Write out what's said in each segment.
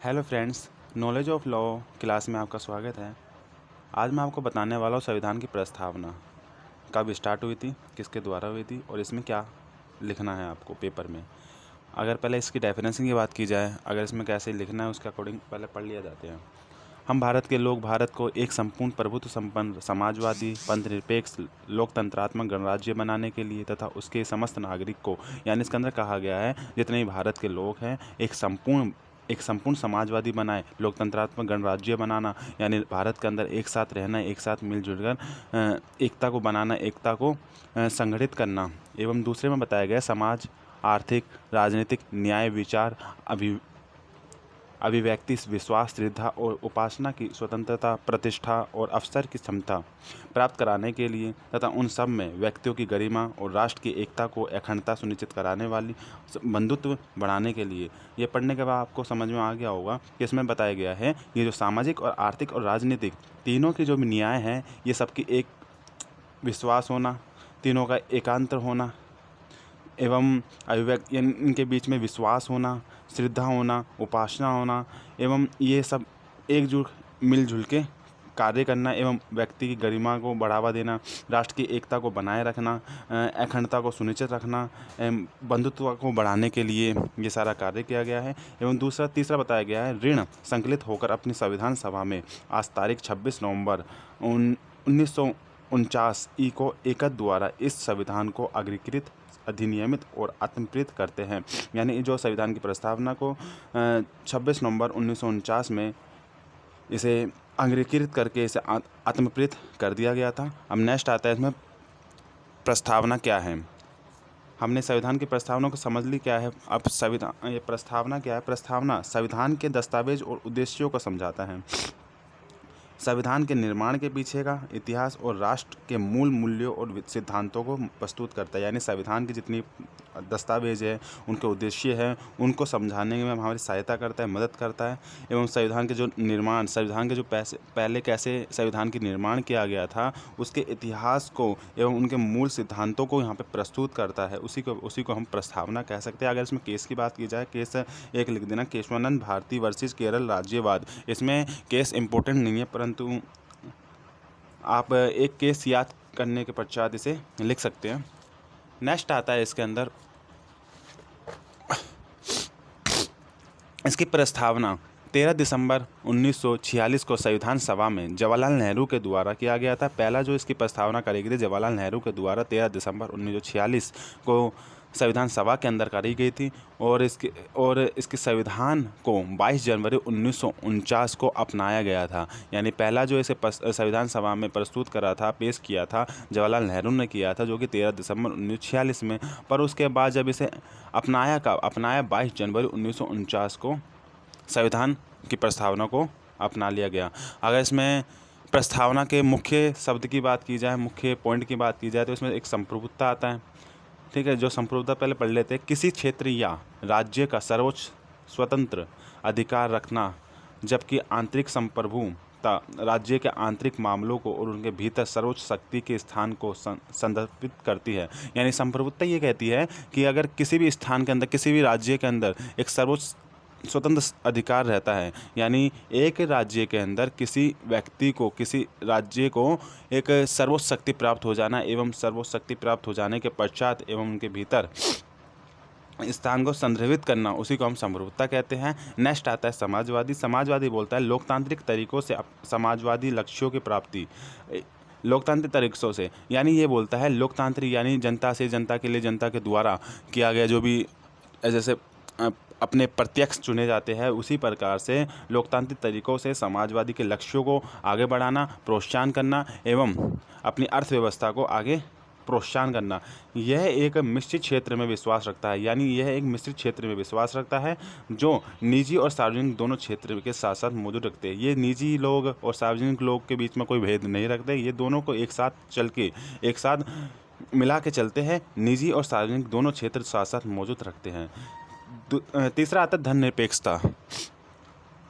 Hello friends, knowledge of law class में आपका स्वागत है। आज मैं आपको बताने वाला हूँ संविधान की प्रस्तावना कब स्टार्ट हुई थी, किसके द्वारा हुई थी और इसमें क्या लिखना है आपको पेपर में। अगर पहले इसकी डेफिनेशन की बात की जाए, अगर इसमें कैसे लिखना है उसके अकॉर्डिंग पहले पढ़ लिया जाते हैं। हम भारत के लोग भारत को एक संपूर्ण प्रभुत्व संपन्न समाजवादी पंथनिरपेक्ष लोकतंत्रात्मक गणराज्य बनाने के लिए तथा उसके समस्त नागरिक को, यानी इसके अंदर कहा गया है जितने भी भारत के लोग हैं एक संपूर्ण समाजवादी बनाए, लोकतंत्रात्मक गणराज्य बनाना, यानी भारत के अंदर एक साथ रहना, एक साथ मिलजुल कर एकता को बनाना, एकता को संगठित करना। एवं दूसरे में बताया गया समाज, आर्थिक, राजनीतिक, न्याय, विचार, अभिव्यक्ति, विश्वास, श्रद्धा और उपासना की स्वतंत्रता, प्रतिष्ठा और अवसर की क्षमता प्राप्त कराने के लिए तथा उन सब में व्यक्तियों की गरिमा और राष्ट्र की एकता को अखंडता सुनिश्चित कराने वाली बंधुत्व बढ़ाने के लिए। ये पढ़ने के बाद आपको समझ में आ गया होगा कि इसमें बताया गया है ये जो सामाजिक और आर्थिक और राजनीतिक तीनों की जो भी न्याय है, ये सबकी एक विश्वास होना, तीनों का एकांतर होना एवं अभिव्यक्ति, इनके बीच में विश्वास होना, श्रद्धा होना, उपासना होना एवं ये सब एकजुट मिलजुल के कार्य करना एवं व्यक्ति की गरिमा को बढ़ावा देना, राष्ट्र की एकता को बनाए रखना, अखंडता को सुनिश्चित रखना, बंधुत्व को बढ़ाने के लिए ये सारा कार्य किया गया है। एवं तीसरा बताया गया है ऋण संकलित होकर अपनी संविधान सभा में आज तारीख 26 नवंबर 1949 को एकत द्वारा इस संविधान को अग्रीकृत, अधिनियमित और आत्मप्रीत करते हैं। यानी जो संविधान की प्रस्तावना को 26 नवंबर 1949 में इसे अंगीकृत करके इसे आत्मप्रीत कर दिया गया था। अब नेक्स्ट आता है इसमें प्रस्तावना क्या है। हमने संविधान की प्रस्तावना को समझ ली क्या है। अब संविधान, ये प्रस्तावना क्या है। प्रस्तावना संविधान के दस्तावेज और उद्देश्यों को समझाता है, संविधान के निर्माण के पीछे का इतिहास और राष्ट्र के मूल मूल्यों और सिद्धांतों को प्रस्तुत करता है। यानी संविधान की जितनी दस्तावेज है, उनके उद्देश्य है, उनको समझाने में हमारी सहायता करता है, मदद करता है। एवं संविधान के जो निर्माण, संविधान के जो पहले कैसे संविधान की निर्माण किया गया था, उसके इतिहास को एवं उनके मूल सिद्धांतों को यहाँ पे प्रस्तुत करता है। उसी को हम प्रस्तावना कह सकते हैं। अगर इसमें केस की बात की जाए, केस एक लिख देना, केशवानंद भारती वर्सेस केरल राज्यवाद। इसमें केस इंपॉर्टेंट नहीं है, परंतु आप एक केस याद करने के पश्चात इसे लिख सकते हैं। नेक्स्ट आता है इसके अंदर इसकी प्रस्तावना 13 दिसंबर 1946 को संविधान सभा में जवाहरलाल नेहरू के द्वारा किया गया था। पहला जो इसकी प्रस्तावना करी गई थी जवाहरलाल नेहरू के द्वारा 13 दिसंबर 1946 को संविधान सभा के अंदर करी गई थी और इसके संविधान को 22 जनवरी 1949 को अपनाया गया था। यानी पहला जो इसे संविधान सभा में प्रस्तुत करा था, पेश किया था, जवाहरलाल नेहरू ने किया था, जो कि 13 दिसंबर 1946 में। पर उसके बाद जब इसे अपनाया 22 जनवरी 1949 को संविधान की प्रस्तावना को अपना लिया गया। अगर इसमें प्रस्तावना के मुख्य शब्द की बात की जाए, मुख्य पॉइंट की बात की जाए, तो इसमें एक संप्रभुता आता है। ठीक है, जो संप्रभुता पहले पढ़ लेते हैं। किसी क्षेत्र या राज्य का सर्वोच्च स्वतंत्र अधिकार रखना, जबकि आंतरिक संप्रभुता राज्य के आंतरिक मामलों को और उनके भीतर सर्वोच्च शक्ति के स्थान को संदर्भित करती है। यानी संप्रभुता ये कहती है कि अगर किसी भी स्थान के अंदर, किसी भी राज्य के अंदर एक सर्वोच्च स्वतंत्र अधिकार रहता है, यानी एक राज्य के अंदर किसी व्यक्ति को, किसी राज्य को एक सर्वोच्च शक्ति प्राप्त हो जाना एवं सर्वोच्च शक्ति प्राप्त हो जाने के पश्चात एवं उनके भीतर स्थान को संदर्भित करना, उसी को हम संप्रभुता कहते हैं। नेक्स्ट आता है समाजवादी। समाजवादी बोलता है लोकतांत्रिक तरीकों से समाजवादी लक्ष्यों की प्राप्ति, लोकतांत्रिक तरीकों से, यानी ये बोलता है लोकतांत्रिक यानी जनता से, जनता के लिए, जनता के द्वारा किया गया जो भी, जैसे अपने प्रत्यक्ष चुने जाते हैं, उसी प्रकार से लोकतांत्रिक तरीकों से समाजवादी के लक्ष्यों को आगे बढ़ाना, प्रोत्साहन करना एवं अपनी अर्थव्यवस्था को आगे प्रोत्साहन करना। यह एक मिश्रित क्षेत्र में विश्वास रखता है, यानी यह एक मिश्रित क्षेत्र में विश्वास रखता है जो निजी और सार्वजनिक दोनों क्षेत्र के साथ साथ मौजूद रखते हैं। ये निजी लोग और सार्वजनिक लोग के बीच में कोई भेद नहीं रखते, ये दोनों को एक साथ चल के, एक साथ मिला के चलते हैं। निजी और सार्वजनिक दोनों क्षेत्र साथ साथ मौजूद रखते हैं। तीसरा आता है धर्मनिरपेक्षता।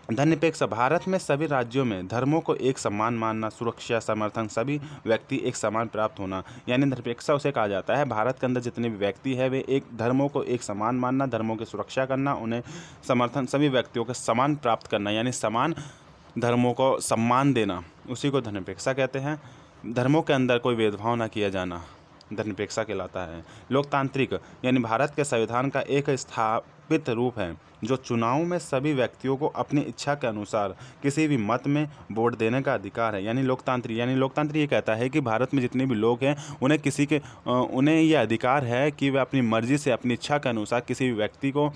धर्मनिरपेक्ष भारत में सभी राज्यों में धर्मों को एक समान मानना, सुरक्षा समर्थन सभी व्यक्ति एक समान प्राप्त होना, यानी धर्मनिरपेक्षता उसे कहा जाता है। भारत के अंदर जितने भी व्यक्ति है वे एक धर्मों को एक समान मानना, धर्मों की सुरक्षा करना, उन्हें समर्थन सभी व्यक्तियों को समान प्राप्त करना, यानी समान धर्मों को सम्मान देना, उसी को धर्मनिरपेक्षता कहते हैं। धर्मों के अंदर कोई भेदभाव न किया जाना धर्मनिरपेक्षता कहलाता है। लोकतांत्रिक यानी भारत के संविधान का एक स्थापित रूप है जो चुनाव में सभी व्यक्तियों को अपनी इच्छा के अनुसार किसी भी मत में वोट देने का अधिकार है, यानी लोकतंत्र ये कहता है कि भारत में जितने भी लोग हैं उन्हें ये अधिकार है कि वे अपनी मर्जी से अपनी इच्छा के अनुसार किसी भी व्यक्ति को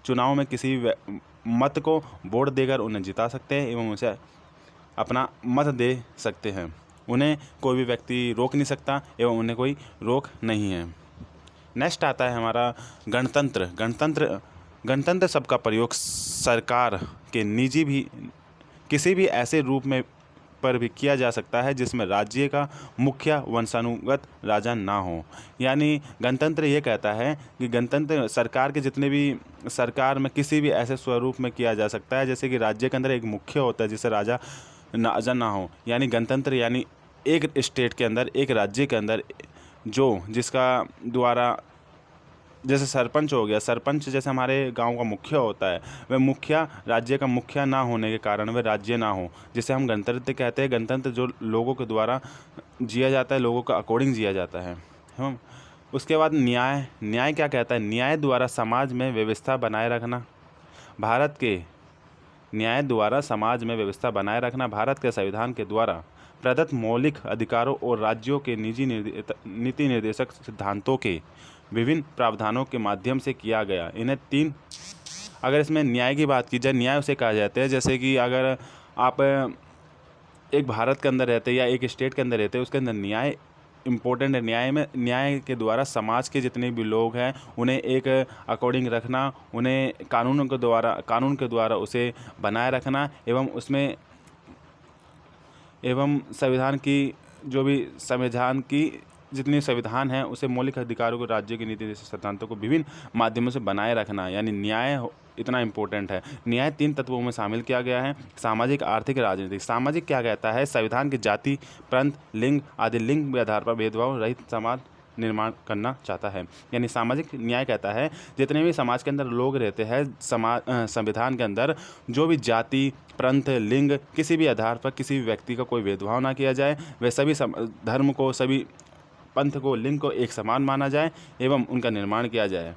चुनाव में किसी भी मत को वोट देकर उन्हें जिता सकते हैं एवं उसे अपना मत दे सकते हैं। उन्हें कोई भी व्यक्ति रोक नहीं सकता एवं उन्हें कोई रोक नहीं है। नेक्स्ट आता है हमारा गणतंत्र शब्द का प्रयोग सरकार के निजी भी किसी भी ऐसे रूप में पर भी किया जा सकता है जिसमें राज्य का मुखिया वंशानुगत राजा ना हो। यानी गणतंत्र ये कहता है कि गणतंत्र सरकार के जितने भी सरकार में किसी भी ऐसे स्वरूप में किया जा सकता है जैसे कि राज्य के अंदर एक मुखिया होता है जिससे राजा ना हो। यानी गणतंत्र यानी एक स्टेट के अंदर एक राज्य के अंदर जिसका द्वारा जैसे सरपंच हो गया, सरपंच जैसे हमारे गांव का मुखिया होता है, वह मुखिया राज्य का मुखिया ना होने के कारण वह राज्य ना हो, जिसे हम गणतंत्र कहते हैं। गणतंत्र जो लोगों के द्वारा जिया जाता है, लोगों का अकॉर्डिंग जिया जाता है। हम उसके बाद न्याय क्या कहता है? न्याय द्वारा समाज में व्यवस्था बनाए रखना। भारत के न्याय द्वारा समाज में व्यवस्था बनाए रखना भारत के संविधान के द्वारा प्रदत्त मौलिक अधिकारों और राज्यों के निजी नीति निर्देशक सिद्धांतों के विभिन्न प्रावधानों के माध्यम से किया गया। इन्हें तीन अगर इसमें न्याय की बात की जाए, न्याय उसे कहा जाता है जैसे कि अगर आप एक भारत के अंदर रहते हैं या एक स्टेट के अंदर रहते हैं, उसके अंदर न्याय इम्पोर्टेंट है। न्याय के द्वारा समाज के जितने भी लोग हैं उन्हें एक अकॉर्डिंग रखना, उन्हें कानून के द्वारा उसे बनाए रखना एवं संविधान की जितनी संविधान है उसे मौलिक अधिकारों को राज्य की नीति जैसे सिद्धांतों को विभिन्न माध्यमों से बनाए रखना, यानी न्याय इतना इम्पोर्टेंट है। न्याय 3 तत्वों में शामिल किया गया है: सामाजिक, आर्थिक, राजनीतिक। सामाजिक क्या कहता है? संविधान की जाति, प्रांत, लिंग आदि लिंग के आधार पर भेदभाव रहित समाज निर्माण करना चाहता है। यानी सामाजिक न्याय कहता है जितने भी समाज के अंदर लोग रहते हैं, संविधान के अंदर जो भी जाति, प्रांत, लिंग किसी भी आधार पर किसी भी व्यक्ति का कोई भेदभाव ना किया जाए, वे सभी धर्म को, सभी पंथ को, लिंग को एक समान माना जाए एवं उनका निर्माण किया जाए।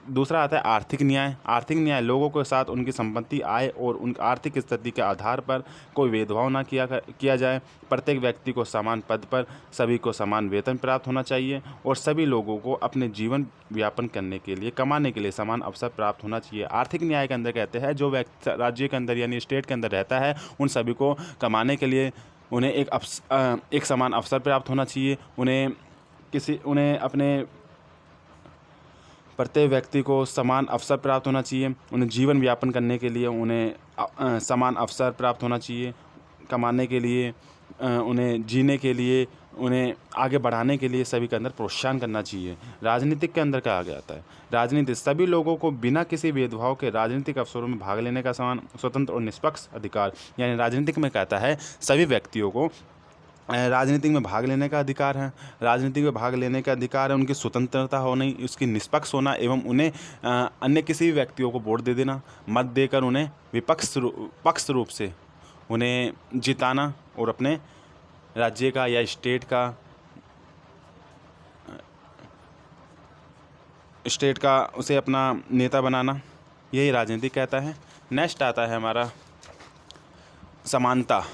दूसरा आता है आर्थिक न्याय। आर्थिक न्याय लोगों के साथ उनकी संपत्ति, आय और उनकी आर्थिक स्थिति के आधार पर कोई भेदभाव ना किया जाए। प्रत्येक व्यक्ति को समान पद पर सभी को समान वेतन प्राप्त होना चाहिए और सभी लोगों को अपने जीवन व्यापन करने के लिए, कमाने के लिए समान अवसर प्राप्त होना चाहिए। आर्थिक न्याय के अंदर कहते हैं जो व्यक्ति राज्य के अंदर यानी स्टेट के अंदर रहता है उन सभी को कमाने के लिए उन्हें एक समान अवसर प्राप्त होना चाहिए। उन्हें अपने प्रत्येक व्यक्ति को समान अवसर प्राप्त होना चाहिए। उन्हें जीवन व्यापन करने के लिए उन्हें समान अवसर प्राप्त होना चाहिए। कमाने के लिए, उन्हें जीने के लिए, उन्हें आगे बढ़ाने के लिए सभी के अंदर प्रोत्साहन करना चाहिए। राजनीतिक के अंदर कहा गया है राजनीति सभी लोगों को बिना किसी भेदभाव के राजनीतिक अवसरों में भाग लेने का समान, स्वतंत्र और निष्पक्ष अधिकार। यानी राजनीतिक में कहता है सभी व्यक्तियों को राजनीति में भाग लेने का अधिकार है। राजनीति में भाग लेने का अधिकार है, उनकी स्वतंत्रता होनी, उसकी निष्पक्ष होना एवं उन्हें अन्य किसी भी व्यक्तियों को वोट दे देना, मत देकर उन्हें पक्ष रूप से उन्हें जिताना और अपने राज्य का या स्टेट का उसे अपना नेता बनाना, यही राजनीति कहता है। नेक्स्ट आता है हमारा समानता।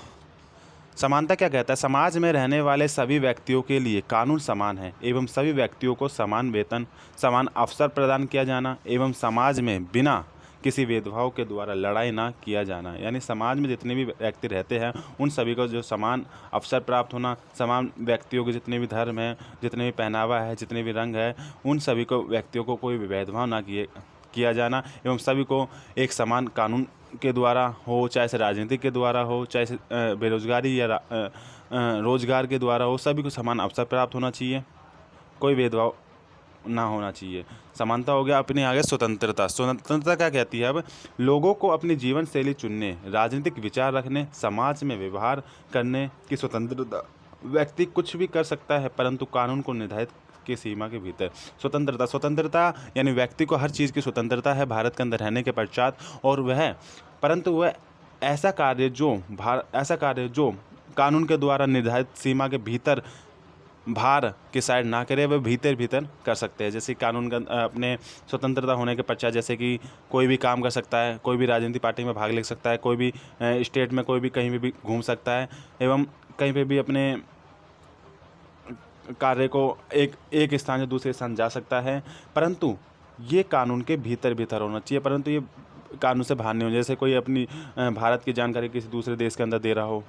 समानता क्या कहता है? समाज में रहने वाले सभी व्यक्तियों के लिए कानून समान है एवं सभी व्यक्तियों को समान वेतन, समान अवसर प्रदान किया जाना एवं समाज में बिना किसी भेदभाव के द्वारा लड़ाई ना किया जाना। यानी समाज में जितने भी व्यक्ति रहते हैं उन सभी को जो समान अवसर प्राप्त होना, समान व्यक्तियों के जितने भी धर्म हैं, जितने भी पहनावा है, जितने भी रंग है, उन सभी को व्यक्तियों को कोई भी भेदभाव ना किया जाना एवं सभी को एक समान कानून के द्वारा हो, चाहे से राजनीति के द्वारा हो, चाहे से बेरोजगारी या रोजगार के द्वारा हो, सभी को समान अवसर प्राप्त होना चाहिए। कोई भेदभाव ना होना चाहिए। समानता हो गया। अपने आगे स्वतंत्रता। स्वतंत्रता क्या कहती है? अब लोगों को अपनी जीवन शैली चुनने, राजनीतिक विचार रखने, समाज में व्यवहार करने की स्वतंत्रता। व्यक्ति कुछ भी कर सकता है परंतु कानून को निर्धारित की सीमा के भीतर। स्वतंत्रता। स्वतंत्रता यानी व्यक्ति को हर चीज़ की स्वतंत्रता है भारत के अंदर रहने के पश्चात, और वह ऐसा कार्य जो कानून के द्वारा निर्धारित सीमा के भीतर बाहर की साइड ना करे, वह भीतर भीतर कर सकते हैं। जैसे कानून का अपने स्वतंत्रता होने के पश्चात जैसे कि कोई भी काम कर सकता है, कोई भी राजनीतिक पार्टी में भाग ले सकता है, कोई भी स्टेट में कोई भी कहीं भी घूम सकता है, एवं कहीं पे भी अपने कार्य को एक स्थान से दूसरे स्थान जा सकता है। परंतु ये कानून के भीतर भीतर होना चाहिए, परंतु ये कानून से बाहर नहीं हो। जैसे कोई अपनी भारत की जानकारी किसी दूसरे देश के अंदर दे रहा हो,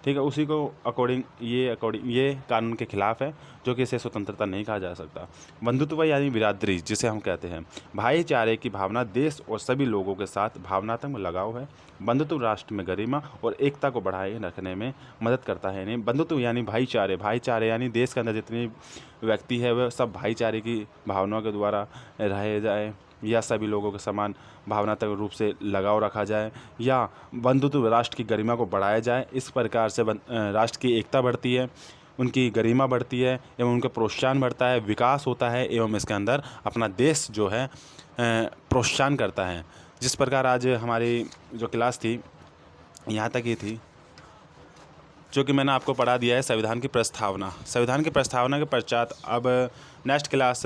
ठीक है, उसी को अकॉर्डिंग ये कानून के खिलाफ है, जो कि इसे स्वतंत्रता नहीं कहा जा सकता। बंधुत्व यानी बिरादरी जिसे हम कहते हैं, भाईचारे की भावना देश और सभी लोगों के साथ भावनात्मक लगाव है। बंधुत्व राष्ट्र में गरिमा और एकता को बढ़ाए रखने में मदद करता है। नहीं, बंधुत्व यानी भाईचारे यानी देश के अंदर जितने व्यक्ति है वह सब भाईचारे की भावनाओं के द्वारा रहे जाए, या सभी लोगों के समान भावनात्मक रूप से लगाव रखा जाए, या बंधुत्व राष्ट्र की गरिमा को बढ़ाया जाए। इस प्रकार से राष्ट्र की एकता बढ़ती है, उनकी गरिमा बढ़ती है, एवं उनका प्रोत्साहन बढ़ता है, विकास होता है, एवं इसके अंदर अपना देश जो है प्रोत्साहन करता है। जिस प्रकार आज हमारी जो क्लास थी यहाँ तक ही थी, जो कि मैंने आपको पढ़ा दिया है संविधान की प्रस्तावना। संविधान की प्रस्तावना के पश्चात अब नेक्स्ट क्लास